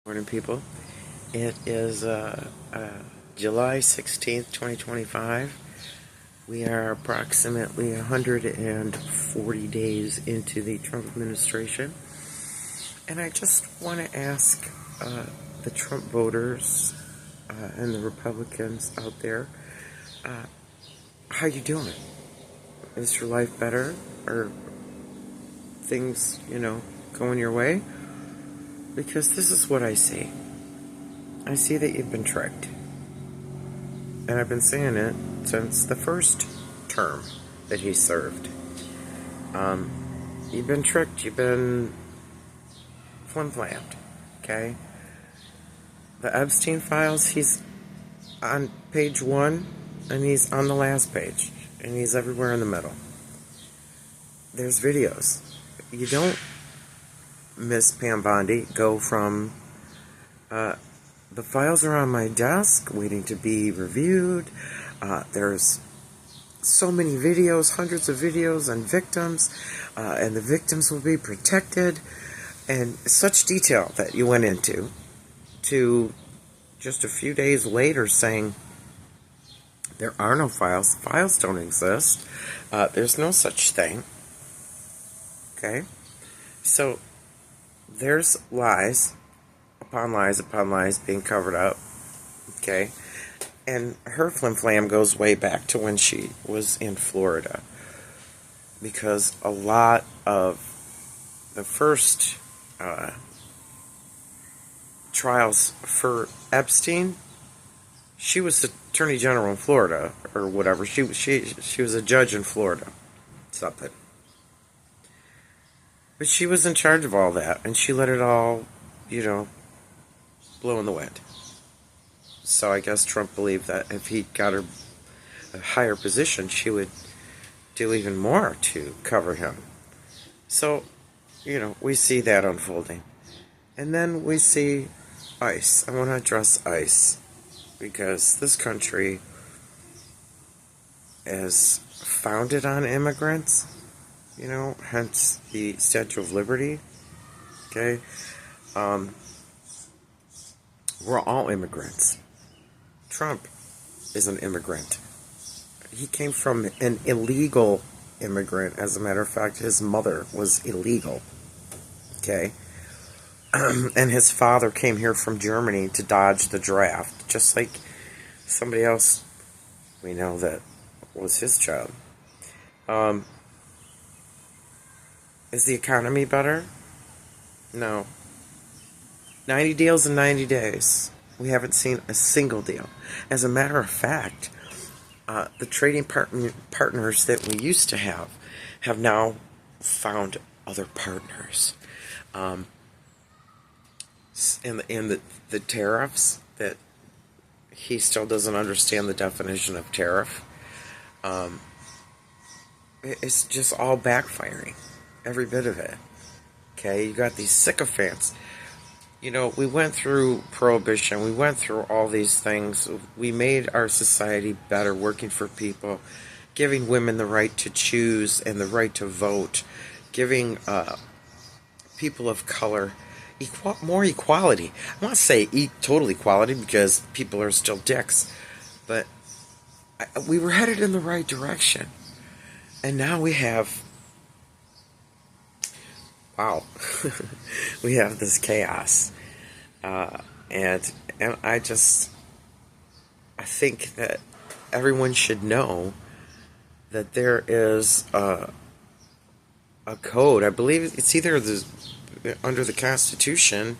Morning, people. It is July 16th, 2025. We are approximately 140 days into the Trump administration. And I just want to ask the Trump voters and the Republicans out there, how you doing? Is your life better? Or things, going your way? Because this is what I see. I see that you've been tricked. And I've been saying it since the first term that he served. You've been tricked. You've been flim-flammed. Okay? The Epstein files, he's on page 1, and he's on the last page. And he's everywhere in the middle. There's videos. You don't, Miss Pam Bondi, go from... the files are on my desk, waiting to be reviewed. There's so many videos, hundreds of videos on victims, and the victims will be protected, and such detail that you went into, to just a few days later saying, there are no files, files don't exist, there's no such thing. Okay? So, there's lies upon lies upon lies being covered up. Okay? And her flim-flam goes way back to when she was in Florida. Because a lot of the first trials for Epstein, she was the Attorney General in Florida, or whatever. She was a judge in Florida. Something. But she was in charge of all that, and she let it all, blow in the wind. So I guess Trump believed that if he got her a higher position, she would do even more to cover him. So, we see that unfolding. And then we see ICE. I want to address ICE, because this country is founded on immigrants, hence the Statue of Liberty. Okay? We're all immigrants. Trump is an immigrant. He came from an illegal immigrant. As a matter of fact, his mother was illegal. Okay? And his father came here from Germany to dodge the draft, just like somebody else we know that was his job. Is the economy better? No. 90 deals in 90 days. We haven't seen a single deal. As a matter of fact, the trading partners that we used to have now found other partners. And the tariffs, that he still doesn't understand the definition of tariff. It's just all backfiring. Every bit of it. Okay, you got these sycophants. We went through prohibition. We went through all these things. We made our society better, working for people, giving women the right to choose and the right to vote, giving people of color more equality. I want to say total equality, because people are still dicks, but we were headed in the right direction. And now we have... wow. We have this chaos. And I think that everyone should know that there is a code. I believe it's either under the Constitution,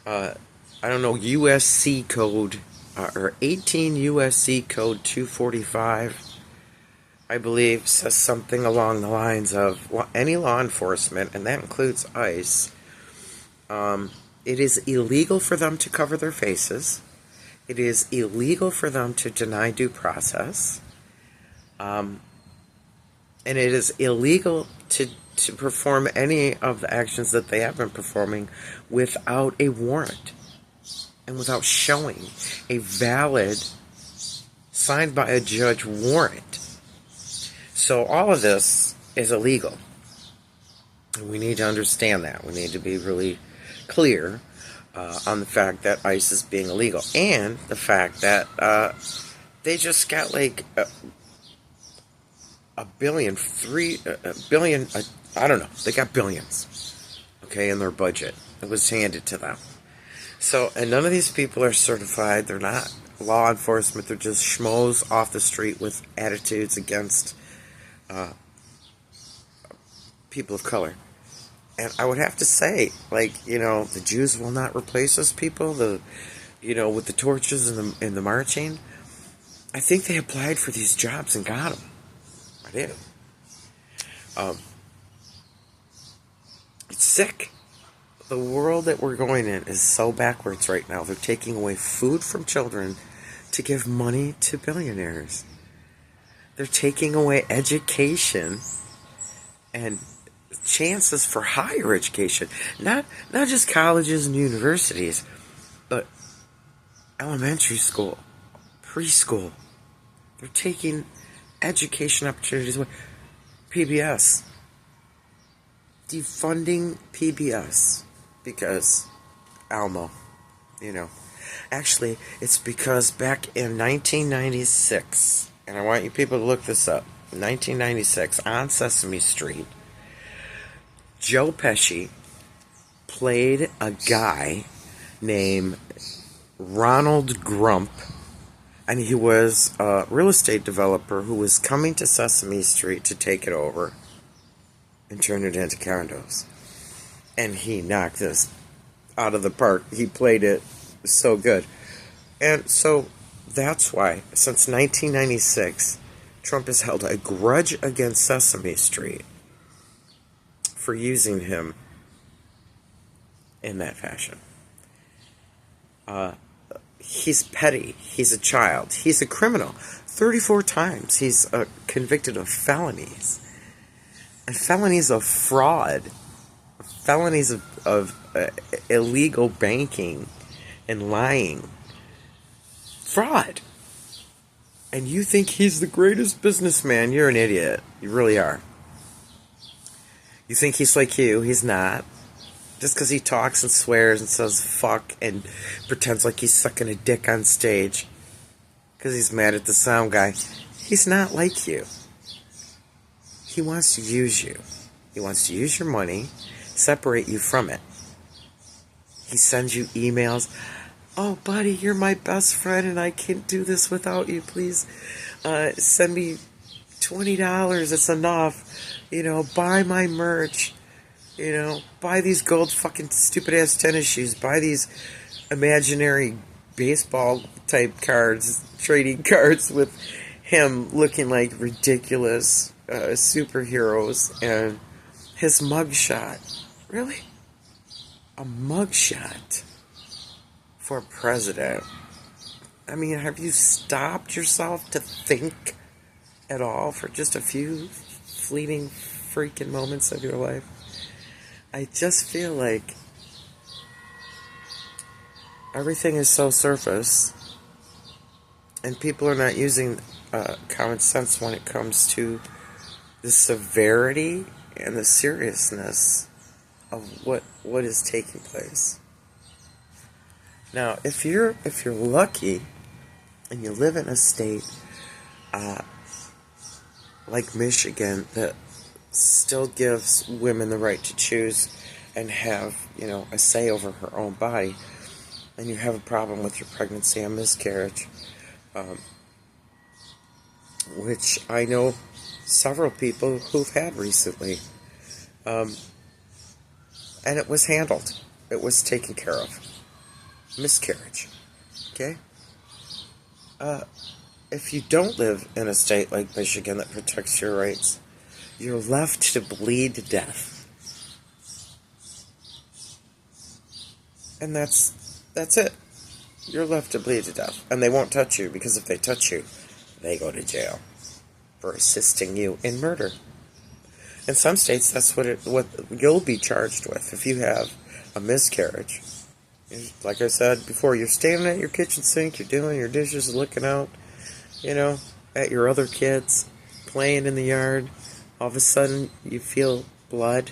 I don't know, USC code, or 18 USC code 245, I believe, says something along the lines of any law enforcement, and that includes ICE, it is illegal for them to cover their faces. It is illegal for them to deny due process. And it is illegal to perform any of the actions that they have been performing without a warrant and without showing a valid, signed by a judge, warrant. So all of this is illegal. And we need to understand that. We need to be really clear on the fact that ICE is being illegal, and the fact that they just got like a billion, a billion, I don't know, they got billions, okay, in their budget. It was handed to them. So, and none of these people are certified. They're not law enforcement. They're just schmoes off the street with attitudes against people of color. And I would have to say, like, the Jews will not replace those people. With the torches and the marching. I think they applied for these jobs and got them. I did. It's sick. The world that we're going in is so backwards right now. They're taking away food from children to give money to billionaires. They're taking away education and chances for higher education. Not just colleges and universities, but elementary school, preschool. They're taking education opportunities away. PBS. Defunding PBS. Because Almo, Actually, it's because back in 1996, and I want you people to look this up, 1996, on Sesame Street, Joe Pesci played a guy named Ronald Grump, and he was a real estate developer who was coming to Sesame Street to take it over and turn it into condos. And he knocked this out of the park. He played it so good. And so that's why, since 1996, Trump has held a grudge against Sesame Street for using him in that fashion. He's petty. He's a child. He's a criminal. 34 times he's convicted of felonies. And felonies of fraud. Felonies of illegal banking and lying. Fraud. And you think he's the greatest businessman? You're an idiot. You really are. You think he's like you. He's not. Just because he talks and swears and says fuck and pretends like he's sucking a dick on stage because he's mad at the sound guy. He's not like you. He wants to use you. He wants to use your money, separate you from it. He sends you emails. Oh, buddy, you're my best friend and I can't do this without you. Please send me $20. It's enough. Buy my merch. Buy these gold fucking stupid ass tennis shoes. Buy these imaginary baseball type cards, trading cards with him looking like ridiculous superheroes and his mugshot. Really? A mugshot for president? I mean, have you stopped yourself to think at all for just a few fleeting freaking moments of your life? I just feel like everything is so surface and people are not using common sense when it comes to the severity and the seriousness of what is taking place. Now, if you're lucky and you live in a state like Michigan that still gives women the right to choose and have, a say over her own body, and you have a problem with your pregnancy and miscarriage, which I know several people who've had recently, and it was handled. It was taken care of. Miscarriage. Okay? If you don't live in a state like Michigan that protects your rights, you're left to bleed to death. And that's it. You're left to bleed to death. And they won't touch you, because if they touch you, they go to jail for assisting you in murder. In some states, that's what you'll be charged with if you have a miscarriage. Like I said before, you're standing at your kitchen sink, you're doing your dishes, looking out, at your other kids, playing in the yard. All of a sudden, you feel blood.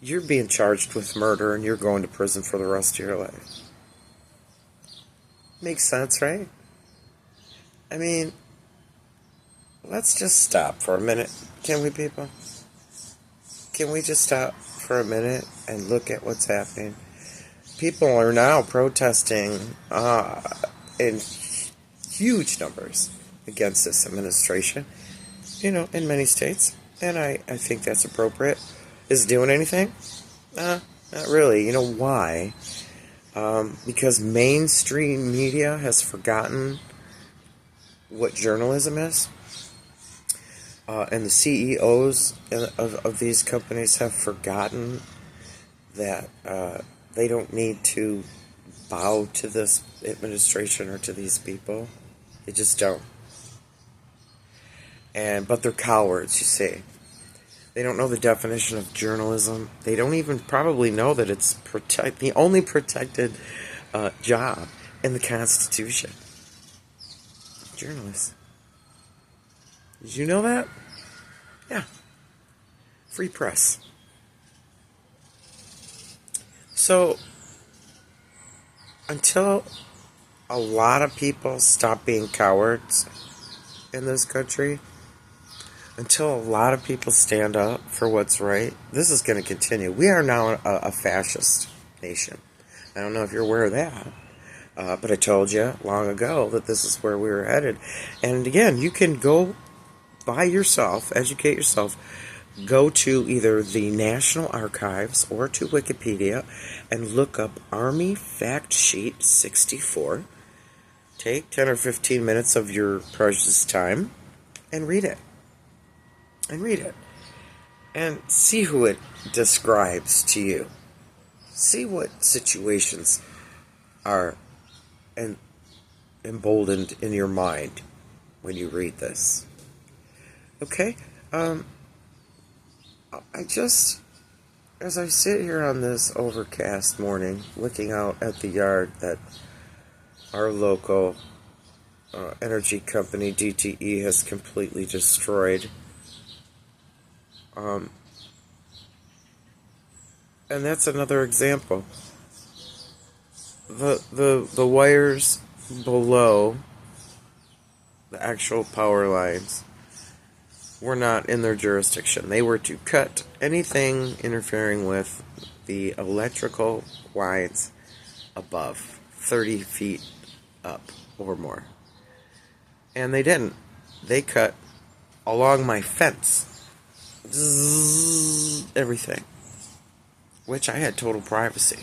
you're being charged with murder and you're going to prison for the rest of your life. Makes sense, right? I mean, let's just stop for a minute. Can we, people? Can we just stop for a minute and look at what's happening? People are now protesting in huge numbers against this administration, in many states. And I think that's appropriate. Is it doing anything? Not really. You know why? Because mainstream media has forgotten what journalism is. And the CEOs of these companies have forgotten that they don't need to bow to this administration or to these people. They just don't. But they're cowards, you see. They don't know the definition of journalism. They don't even probably know that it's the only protected job in the Constitution. Journalists. Did you know that? Yeah. Free press. So, until a lot of people stop being cowards in this country, until a lot of people stand up for what's right, this is going to continue. We are now a fascist nation. I don't know if you're aware of that, but I told you long ago that this is where we were headed. And again, you can go by yourself, educate yourself, go to either the National Archives or to Wikipedia and look up Army Fact Sheet 64. Take 10 or 15 minutes of your precious time and read it. And see who it describes to you. See what situations are emboldened in your mind when you read this. Okay? As I sit here on this overcast morning, looking out at the yard that our local energy company, DTE, has completely destroyed, and that's another example. The wires below the actual power lines were not in their jurisdiction. They were to cut anything interfering with the electrical lines above 30 feet up or more. And they didn't. They cut along my fence. Zzz, everything. Which I had total privacy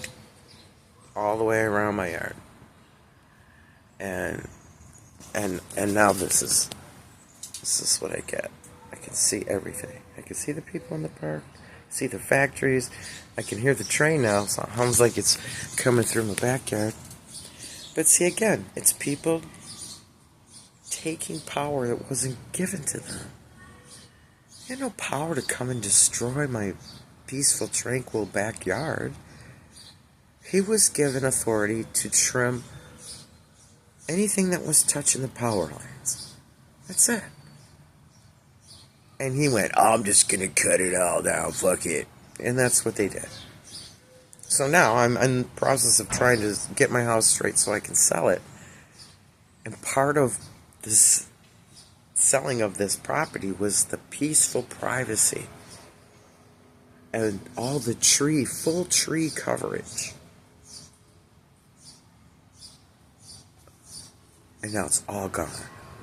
all the way around my yard. And now this is what I get. I can see everything. I can see the people in the park, see the factories. I can hear the train now, so it sounds like it's coming through my backyard. But see, again, it's people taking power that wasn't given to them. They had no power to come and destroy my peaceful, tranquil backyard. He was given authority to trim anything that was touching the power lines. That's it. And he went, I'm just going to cut it all down, fuck it. And that's what they did. So now I'm in the process of trying to get my house straight so I can sell it. And part of this selling of this property was the peaceful privacy and all the full tree coverage. And now it's all gone.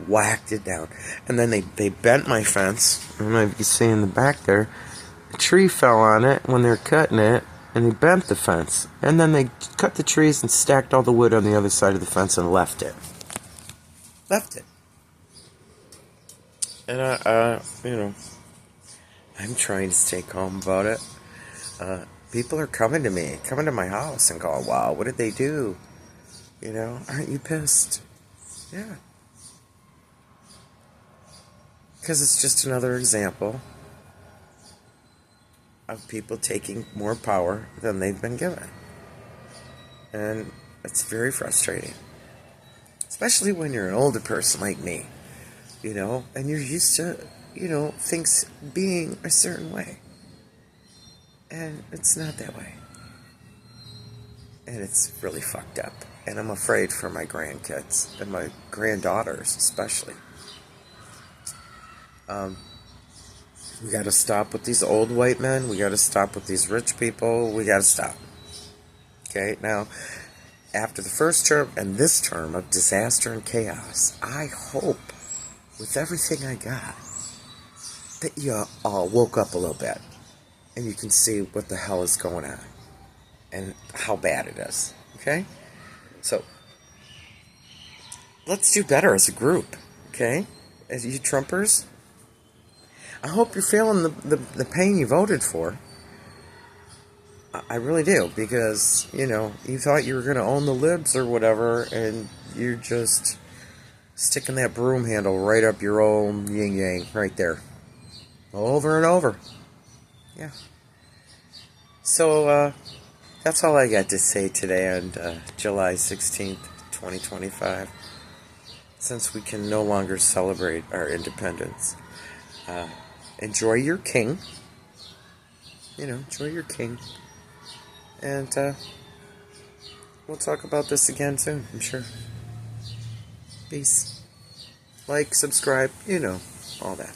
Whacked it down. And then they bent my fence. You might be seeing the back there. A tree fell on it when they were cutting it, and they bent the fence. And then they cut the trees and stacked all the wood on the other side of the fence and left it. And I'm trying to stay calm about it. People are coming to my house and going, wow, what did they do? Aren't you pissed? Yeah. Because it's just another example of people taking more power than they've been given. And it's very frustrating. Especially when you're an older person like me, and you're used to, things being a certain way. And it's not that way. And it's really fucked up. And I'm afraid for my grandkids and my granddaughters especially. We got to stop with these old white men. We got to stop with these rich people. We got to stop. Okay, now, after the first term and this term of disaster and chaos, I hope, with everything I got, that you all woke up a little bit and you can see what the hell is going on and how bad it is. Okay? So, let's do better as a group. Okay? As you Trumpers, I hope you're feeling the pain you voted for. I really do, because, you thought you were going to own the libs or whatever, and you're just sticking that broom handle right up your own yin-yang right there. Over and over. Yeah. So, that's all I got to say today on July 16th, 2025. Since we can no longer celebrate our independence. Enjoy your king. Enjoy your king. And we'll talk about this again soon, I'm sure. Peace. Like, subscribe, all that.